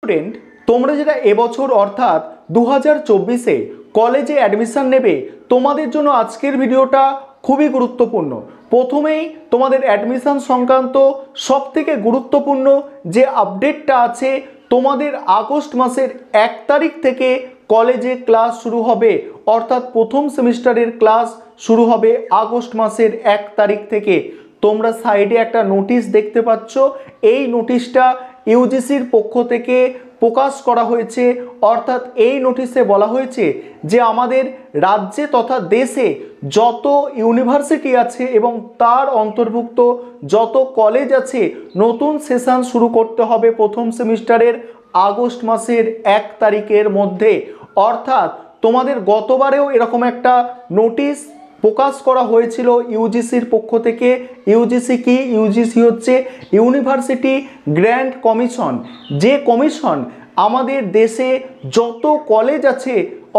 Student, তোমরা যেটা এবছর অর্থাৎ 2024-এ কলেজে অ্যাডমিশন নেবে, তোমাদের জন্য আজকের ভিডিওটা খুবই গুরুত্বপূর্ণ। প্রথমেই তোমাদের অ্যাডমিশন সংক্রান্ত সবথেকে গুরুত্বপূর্ণ যে আপডেটটা আছে, তোমাদের আগস্ট মাসের 1 তারিখ থেকে কলেজে ক্লাস শুরু হবে, অর্থাৎ প্রথম সেমিস্টারের ক্লাস শুরু হবে আগস্ট মাসের 1 তারিখ থেকে। তোমরা সাইডে একটা নোটিশ দেখতে পাচ্ছ, এই নোটিশটা ইউজিসির পক্ষ থেকে প্রকাশ করা হয়েছে। অর্থাৎ এই নোটিশে বলা হয়েছে যে আমাদের রাজ্যে তথা দেশে যত ইউনিভার্সিটি আছে এবং তার অন্তর্ভুক্ত যত কলেজ আছে, নতুন সেশন শুরু করতে হবে প্রথম সেমিস্টারের আগস্ট মাসের 1 তারিখের মধ্যে। অর্থাৎ তোমাদের গতবারেও এরকম একটা নোটিশ প্রকাশ করা হয়েছিল ইউজিসির পক্ষ থেকে। ইউজিসি কি? ইউজিসি হচ্ছে ইউনিভার্সিটি গ্র্যান্ট কমিশন, যে কমিশন আমাদের দেশে যত কলেজ আছে,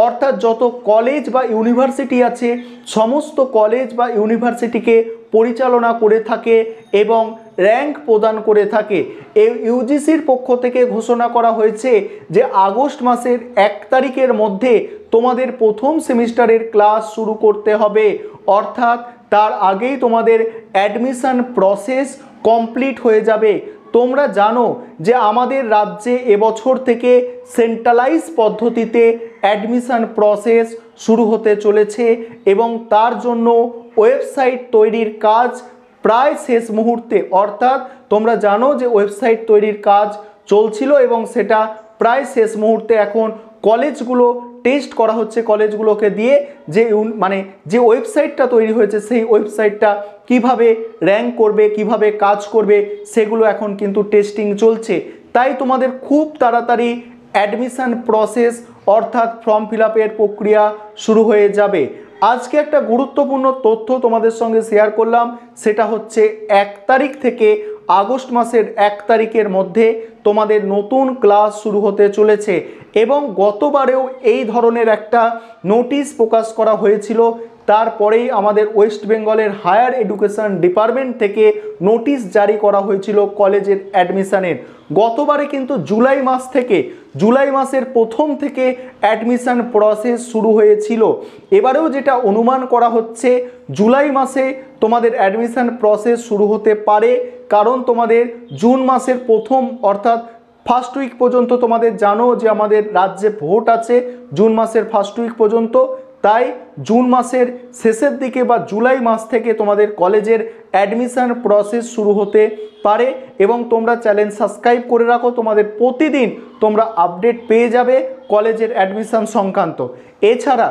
অর্থাৎ যত কলেজ বা ইউনিভার্সিটি আছে, সমস্ত কলেজ বা ইউনিভার্সিটিকে পরিচালনা করে থাকে এবং র্যাঙ্ক প্রদান করে থাকে। এই ইউজিসির পক্ষ থেকে ঘোষণা করা হয়েছে যে আগস্ট মাসের 1 তারিখের মধ্যে তোমাদের প্রথম সেমিস্টারের ক্লাস শুরু করতে হবে। অর্থাৎ তার আগেই তোমাদের অ্যাডমিশন প্রসেস কমপ্লিট হয়ে যাবে। তোমরা জানো যে আমাদের রাজ্যে এবছর থেকে সেন্ট্রালাইজ পদ্ধতিতে অ্যাডমিশন প্রসেস শুরু হতে চলেছে এবং তার জন্য ওয়েবসাইট তৈরির কাজ প্রায় শেষ মুহূর্তে। অর্থাৎ তোমরা জানো যে ওয়েবসাইট তৈরির কাজ চলছিল এবং সেটা প্রায় শেষ মুহূর্তে। এখন কলেজগুলো টেস্ট করা হচ্ছে, কলেজগুলোকে দিয়ে যে ওয়েবসাইটটা তৈরি হয়েছে সেই ওয়েবসাইটটা কিভাবে র্যাঙ্ক করবে, কিভাবে কাজ করবে, সেগুলো এখন কিন্তু টেস্টিং চলছে। তাই তোমাদের খুব তাড়াতাড়ি অ্যাডমিশন প্রসেস অর্থাৎ ফর্ম ফিল আপের প্রক্রিয়া শুরু হয়ে যাবে। আজকে একটা গুরুত্বপূর্ণ তথ্য তোমাদের সঙ্গে শেয়ার করলাম, সেটা হচ্ছে 1 তারিখ থেকে আগস্ট মাসের 1 তারিখের মধ্যে তোমাদের নতুন ক্লাস শুরু হতে চলেছে। এবং গতবারেও এই ধরনের একটা নোটিশ প্রকাশ করা হয়েছিল, তারপরেই আমাদের ওয়েস্ট বেঙ্গলের হায়ার এডুকেশন ডিপার্টমেন্ট থেকে নোটিশ জারি করা হয়েছিল কলেজের অ্যাডমিশনের। গতবারে কিন্তু জুলাই মাসের প্রথম থেকে অ্যাডমিশন প্রসেস শুরু হয়েছিল। এবারেও যেটা অনুমান করা হচ্ছে, জুলাই মাসে তোমাদের অ্যাডমিশন প্রসেস শুরু হতে পারে, কারণ তোমাদের জুন মাসের প্রথম অর্থাৎ ফার্স্ট উইক পর্যন্ত তোমাদের জানো যে আমাদের রাজ্যে ভোট আছে জুন মাসের ফার্স্ট উইক পর্যন্ত। তাই জুন মাসের শেষের দিকে বা জুলাই মাস থেকে তোমাদের কলেজের অ্যাডমিশন প্রসেস শুরু হতে পারে। এবং তোমরা চ্যানেল সাবস্ক্রাইব করে রাখো, তোমাদের প্রতিদিন তোমরা আপডেট পেয়ে যাবে কলেজের অ্যাডমিশন সংক্রান্ত। এছাড়া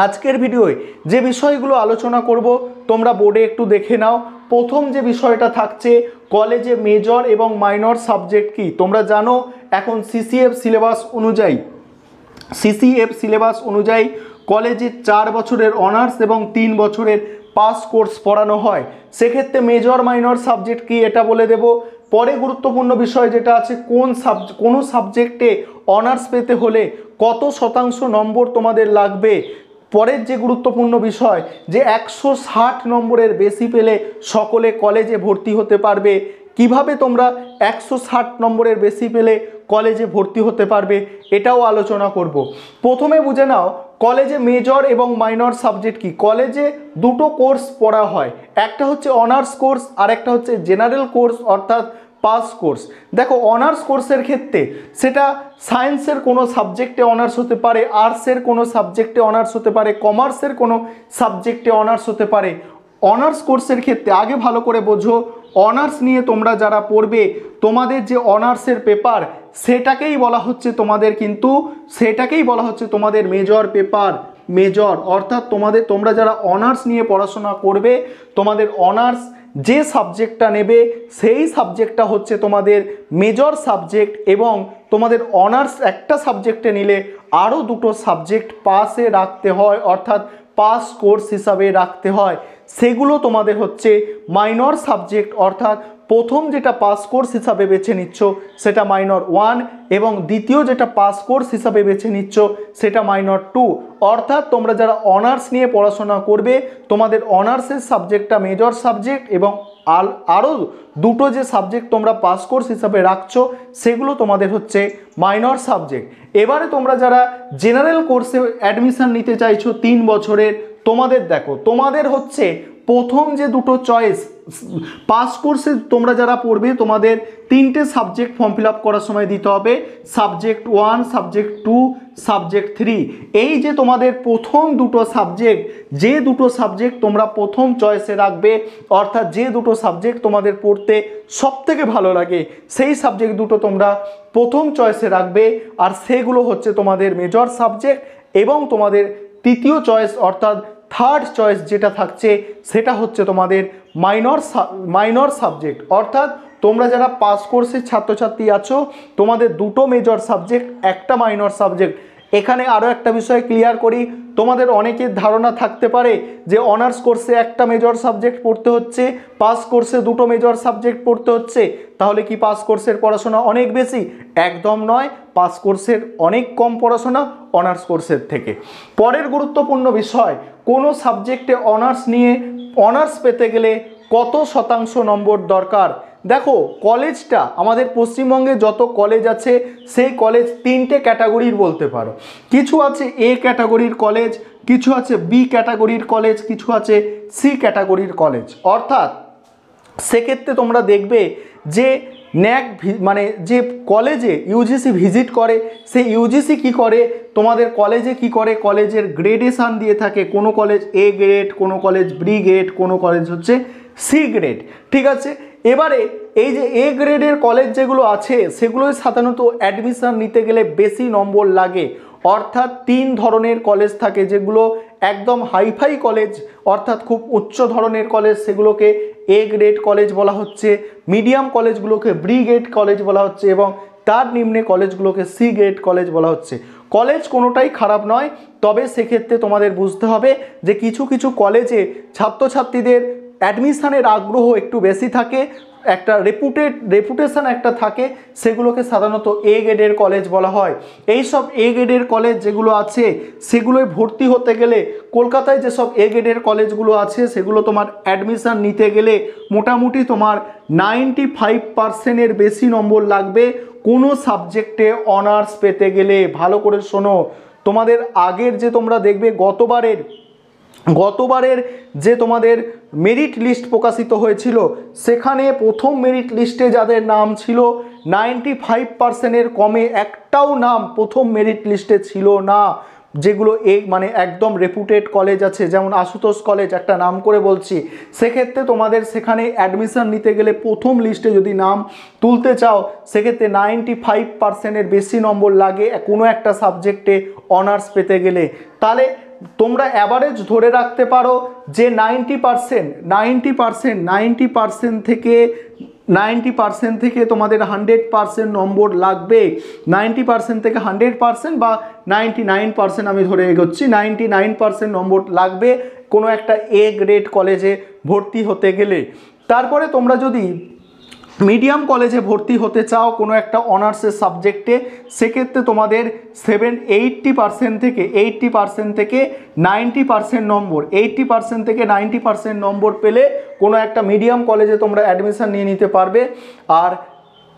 আজকের ভিডিওয় যে বিষয়গুলো আলোচনা করব তোমরা বোর্ডে একটু দেখে নাও। প্রথম যে বিষয়টা থাকছে, কলেজে মেজর এবং মাইনর সাবজেক্ট কি। তোমরা জানো এখন সিসিএফ সিলেবাস অনুযায়ী কলেজে 4 বছরের অনার্স এবং 3 বছরের পাস কোর্স পড়ানো হয়। সেক্ষেত্রে মেজর মাইনর সাবজেক্ট কি এটা বলে দেব। পরে গুরুত্বপূর্ণ বিষয় যেটা আছে, কোনো সাবজেক্টে অনার্স পেতে হলে কত শতাংশ নম্বর তোমাদের লাগবে। পরের যে গুরুত্বপূর্ণ বিষয় যে 160 নম্বরের বেশি পেলে সকলে কলেজে ভর্তি হতে পারবে। কিভাবে তোমরা 160 নম্বরের বেশি পেলে কলেজে ভর্তি হতে পারবে এটাও আলোচনা করব। প্রথমে বুঝে নাও কলেজে মেজর এবং মাইনর সাবজেক্ট কি। কলেজে দুটো কোর্স পড়া হয়, একটা হচ্ছে অনার্স কোর্স আর একটা হচ্ছে জেনারেল কোর্স অর্থাৎ পাস কোর্স। দেখো অনার্স কোর্সের ক্ষেত্রে সেটা সায়েন্সের কোনো সাবজেক্টে অনার্স হতে পারে, আর্টসের কোনো সাবজেক্টে অনার্স হতে পারে, কমার্সের কোনো সাবজেক্টে অনার্স হতে পারে। অনার্স কোর্সের ক্ষেত্রে আগে ভালো করে বোঝো, অনার্স নিয়ে তোমরা যারা পড়বে তোমাদের যে অনার্সের পেপার সেটাকেই বলা হচ্ছে তোমাদের মেজর পেপার। মেজর অর্থাৎ তোমরা যারা অনার্স নিয়ে পড়াশোনা করবে, তোমাদের অনার্স যে সাবজেক্টটা নেবে সেই সাবজেক্টটা হচ্ছে তোমাদের মেজর সাবজেক্ট। এবং তোমাদের অনার্স একটা সাবজেক্টে নিলে আরও দুটো সাবজেক্ট পাসে রাখতে হয়, অর্থাৎ পাস কোর্স হিসাবে রাখতে হয়। সেগুলো তোমাদের হচ্ছে মাইনর সাবজেক্ট। অর্থাৎ প্রথম যেটা পাস কোর্স হিসাবে বেছে নিচ্ছ সেটা মাইনর 1 এবং দ্বিতীয় যেটা পাস কোর্স হিসাবে বেছে নিচ্ছ সেটা মাইনর 2। অর্থাৎ তোমরা যারা অনার্স নিয়ে পড়াশোনা করবে তোমাদের অনার্সের সাবজেক্টটা মেজর সাবজেক্ট এবং আরও দুটো যে সাবজেক্ট তোমরা পাস কোর্স হিসাবে রাখছো সেগুলো তোমাদের হচ্ছে মাইনর সাবজেক্ট। এবারে তোমরা যারা জেনারেল কোর্সে অ্যাডমিশান নিতে চাইছো 3 বছরের, তোমাদের দেখো তোমাদের হচ্ছে প্রথম যে দুটো চয়েস পাস কোর্সে তোমরা যারা পড়বে তোমাদের 3টে সাবজেক্ট ফর্ম ফিল আপ করার সময় দিতে হবে, সাবজেক্ট 1, সাবজেক্ট 2, সাবজেক্ট 3। এই যে তোমাদের প্রথম দুটো সাবজেক্ট, যে দুটো সাবজেক্ট তোমরা প্রথম চয়েসে রাখবে, অর্থাৎ যে দুটো সাবজেক্ট তোমাদের পড়তে সবথেকে ভালো লাগে সেই সাবজেক্ট দুটো তোমরা প্রথম চয়েসে রাখবে। আর সেগুলো হচ্ছে তোমাদের মেজর সাবজেক্ট এবং তোমাদের তৃতীয় চয়েস অর্থাৎ থার্ড চয়েস যেটা থাকছে সেটা হচ্ছে তোমাদের মাইনর সাবজেক্ট। অর্থাৎ তোমরা যারা পাস কোর্সের ছাত্রছাত্রী আছো তোমাদের দুটো মেজর সাবজেক্ট, একটা মাইনর সাবজেক্ট। এখানে আরও একটা বিষয় ক্লিয়ার করি, তোমাদের অনেকের ধারণা থাকতে পারে যে অনার্স কোর্সে একটা মেজর সাবজেক্ট পড়তে হচ্ছে, পাস কোর্সে দুটো মেজর সাবজেক্ট পড়তে হচ্ছে, তাহলে কি পাস কোর্সের পড়াশোনা অনেক বেশি? একদম নয়, পাস কোর্সের অনেক কম পড়াশোনা অনার্স কোর্সের থেকে। পরের গুরুত্বপূর্ণ বিষয়, কোনো সাবজেক্টে অনার্স নিয়ে অনার্স পেতে গেলে কত শতাংশ নম্বর দরকার? দেখো কলেজটা আমাদের পশ্চিমবঙ্গে যত কলেজ আছে সেই কলেজ 3টে ক্যাটাগরির বলতে পারো। কিছু আছে এ ক্যাটাগরির কলেজ, কিছু আছে বি ক্যাটাগরির কলেজ, কিছু আছে সি ক্যাটাগরির কলেজ। অর্থাৎ সেক্ষেত্রে তোমরা দেখবে যে ন্যাক মানে যে কলেজে ইউজিসি ভিজিট করে সেই ইউজিসি কি করে, তোমাদের কলেজে কি করে, কলেজের গ্রেডেশান দিয়ে থাকে। কোনো কলেজ এ গ্রেড, কোনো কলেজ বি গ্রেড, কোনো কলেজ হচ্ছে সি গ্রেড। ঠিক আছে, এবারে এই যে এ গ্রেডের কলেজ যেগুলো আছে সেগুলোই সাধারণত অ্যাডমিশন নিতে গেলে বেশি নম্বর লাগে। অর্থাৎ 3 ধরনের কলেজ থাকে, যেগুলো একদম হাইফাই কলেজ অর্থাৎ খুব উচ্চ ধরনের কলেজ সেগুলোকে এ গ্রেড কলেজ বলা হচ্ছে, মিডিয়াম কলেজগুলোকে বি গ্রেড কলেজ বলা হচ্ছে এবং তার নিম্নে কলেজগুলোকে সি গ্রেড কলেজ বলা হচ্ছে। কলেজ কোনোটাই খারাপ নয়, তবে সেক্ষেত্রে তোমাদের বুঝতে হবে যে কিছু কিছু কলেজে ছাত্রছাত্রীদের অ্যাডমিশানের আগ্রহ একটু বেশি থাকে, একটা রেপুটেশন একটা থাকে, সেগুলোকে সাধারণত এ গ্রেডের কলেজ বলা হয়। এই সব এ গ্রেডের কলেজ যেগুলো আছে সেগুলোয় ভর্তি হতে গেলে কলকাতায় যেসব এ গ্রেডের কলেজগুলো আছে সেগুলো তোমার অ্যাডমিশান নিতে গেলে মোটামুটি তোমার 95%-এর বেশি নম্বর লাগবে কোনো সাবজেক্টে অনার্স পেতে গেলে। ভালো করে শোনো, তোমাদের আগের যে তোমরা দেখবে গতবারের যে তোমাদের মেরিট লিস্ট প্রকাশিত হয়েছিল সেখানে প্রথম মেরিট লিস্টে যাদের নাম ছিল 95%-এর কমে একটাও নাম প্রথম মেরিট লিস্টে ছিল না। যেগুলো মানে একদম রেপুটেড কলেজ আছে, যেমন আশুতোষ কলেজ একটা নাম করে বলছি, সেক্ষেত্রে তোমাদের সেখানে অ্যাডমিশন নিতে গেলে প্রথম লিস্টে যদি নাম তুলতে চাও সেক্ষেত্রে 95%-এর বেশি নম্বর লাগে কোনো একটা সাবজেক্টে অনার্স পেতে গেলে। তাহলে তোমরা অ্যাভারেজ ধরে রাখতে পারো যে 90% থেকে তোমাদের 100% নম্বর লাগবে। 90% থেকে 100% বা 99% আমি ধরে এগোচ্ছি, 99% নম্বর লাগবে কোনো একটা এ গ্রেড কলেজে ভর্তি হতে গেলে। তারপরে তোমরা যদি মিডিয়াম কলেজে ভর্তি হতে চাও কোনো একটা অনার্সের সাবজেক্টে সেক্ষেত্রে তোমাদের 80% থেকে 90% নম্বর, 80% থেকে 90% নম্বর পেলে কোনো একটা মিডিয়াম কলেজে তোমরা অ্যাডমিশন নিয়ে নিতে পারবে। আর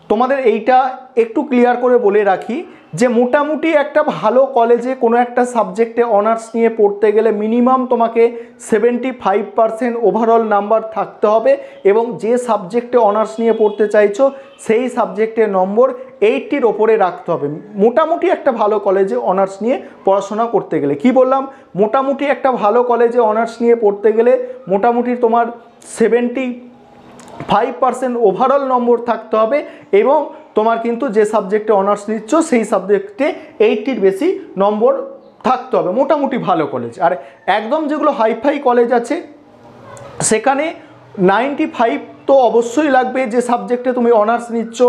তোমাদের এইটা একটু ক্লিয়ার করে বলে রাখি যে মোটামুটি একটা ভালো কলেজে কোনো একটা সাবজেক্টে অনার্স নিয়ে পড়তে গেলে মিনিমাম তোমাকে 75% ওভারঅল নাম্বার থাকতে হবে এবং যে সাবজেক্টে অনার্স নিয়ে পড়তে চাইছো সেই সাবজেক্টের নম্বর 80-র ওপরে রাখতে হবে মোটামুটি একটা ভালো কলেজে অনার্স নিয়ে পড়াশোনা করতে গেলে। কি বললাম, মোটামুটি একটা ভালো কলেজে অনার্স নিয়ে পড়তে গেলে মোটামুটি তোমার 75% ওভারঅল নম্বর থাকতে হবে এবং তোমার কিন্তু যে সাবজেক্টে অনার্স নিচ্ছ সেই সাবজেক্টে 80-র বেশি নম্বর থাকতে হবে মোটামুটি ভালো কলেজ। আর একদম যেগুলো হাইফাই কলেজ আছে সেখানে 95 তো অবশ্যই লাগবে যে সাবজেক্টে তুমি অনার্স নিচ্ছ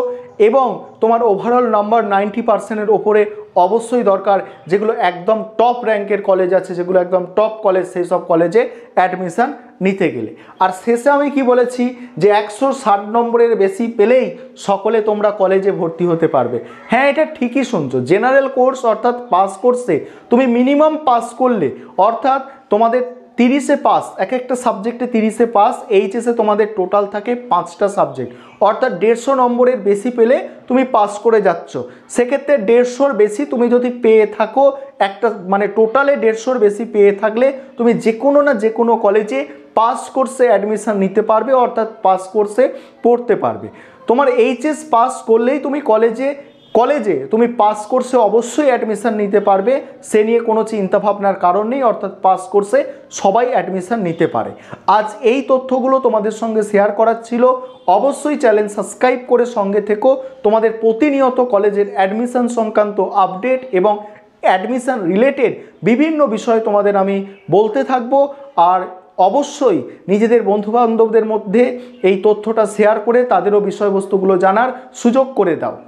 এবং তোমার ওভারঅল নাম্বার 90%-এর ওপরে অবশ্যই দরকার। যেগুলো একদম টপ র্যাঙ্কের কলেজ আছে, যেগুলো একদম টপ কলেজ, সেই সব কলেজে অ্যাডমিশান নিতে গেলে। আর শেষে আমি কি বলেছি যে 160 নম্বরের বেশি পেলেই সকলে তোমরা কলেজে ভর্তি হতে পারবে। হ্যাঁ, এটা ঠিকই শুনছো। জেনারেল কোর্স অর্থাৎ পাস কোর্সে তুমি মিনিমাম পাস করলে অর্থাৎ তোমাদের 30-এ পাস, এক একটা সাবজেক্টে 30-এ পাস। এইচএসে তোমাদের টোটাল থাকে 5টা সাবজেক্ট, অর্থাৎ 150 নম্বরের বেশি পেলে তুমি পাস করে যাচ্ছ। সেক্ষেত্রে 150-র বেশি তুমি যদি পেয়ে থাকো, একটা মানে টোটালে 150-র বেশি পেয়ে থাকলে তুমি যে কোনো না যে কোনো কলেজে পাস কোর্সে অ্যাডমিশন নিতে পারবে, অর্থাৎ পাস কোর্সে পড়তে পারবে। তোমার এইচএস পাস করলেই তুমি কলেজে তুমি পাস কোর্সে অবশ্যই অ্যাডমিশন নিতে পারবে, সে নিয়ে কোনো চিন্তা ভাবনার কারণ নেই। অর্থাৎ পাস কোর্সে সবাই অ্যাডমিশন নিতে পারে। আজ এই তথ্যগুলো তোমাদের সঙ্গে শেয়ার করার ছিল। অবশ্যই চ্যানেল সাবস্ক্রাইব করে সঙ্গে থেকো। তোমাদের প্রতিনিয়ত কলেজের অ্যাডমিশন সংক্রান্ত আপডেট এবং অ্যাডমিশন রিলেটেড বিভিন্ন বিষয় তোমাদের আমি বলতে থাকবো। আর অবশ্যই নিজেদের বন্ধুবান্ধবদের মধ্যে এই তথ্যটা শেয়ার করে তাদেরও বিষয়বস্তুগুলো জানার সুযোগ করে দাও।